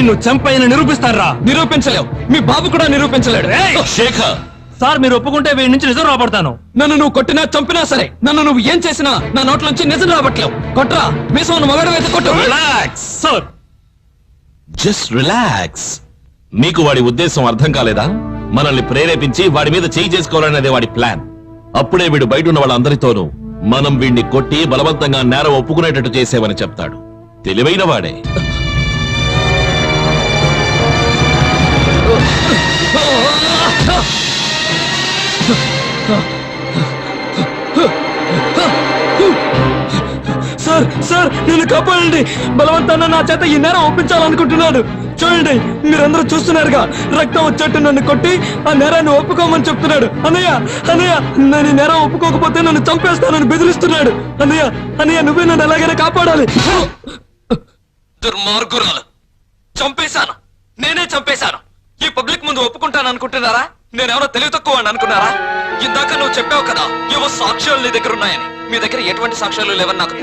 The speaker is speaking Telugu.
నిన్ను చంపైన నిరూపిస్తారా? నిరూపించలేవు, మీ బాబు కూడా నిరూపించలేడు. శేఖర్, సార్ మీరు ఒప్పుకుంటే వీడి నుంచి నిజం రాబడతాను. నన్ను నువ్వు కొట్టినా చంపినా సరే, నన్ను నువ్వు ఏం చేసినా నా నోట్లోంచి నిజం రాబట్టలేవు. కొట్రా, మీసం మగడ వేసి కొట్టు. Relax sir just relax. మీకు వాడి ఉద్దేశం అర్థం కాలేదా? మనల్ని ప్రేరేపించి వాడి మీద చేయి చేసుకోవాలనేది వాడి ప్లాన్. అప్పుడే వీడు బయట ఉన్న వాళ్ళందరితోనూ మనం వీడిని కొట్టి బలవంతంగా నేరం ఒప్పుకునేటట్టు చేసేవని చెప్తాడు. తెలివైన వాడే. సార్ సార్ నన్ను కాపాడండి. బలవంతాన నా చేత ఈ నేరం ఒప్పించాలనుకుంటున్నాడు. చూడండి, మీరందరూ చూస్తున్నారుగా, రక్తం వచ్చేట్టు నన్ను కొట్టి ఆ నేరాన్ని ఒప్పుకోమని చెప్తున్నాడు. అన్నయ్య అన్నయ్య, నేను ఈ నేరం ఒప్పుకోకపోతే నన్ను చంపేస్తానని బెదిరిస్తున్నాడు. అన్నయ్య అన్నయ్య, నువ్వే నన్ను ఎలాగైనా కాపాడాలి. దుర్మార్గురాలు, చంపేశాను, నేనే చంపేశాను. ఈ పబ్లిక్ ముందు ఒప్పుకుంటాను అనుకుంటున్నారా? నేనెవరో తెలివి తక్కువ అనుకున్నారా? ఇందాక నువ్వు చెప్పావు కదా, ఏవో సాక్ష్యాలు నీ దగ్గర ఉన్నాయని. మీ దగ్గర ఎటువంటి సాక్ష్యాలు లేవని నాకు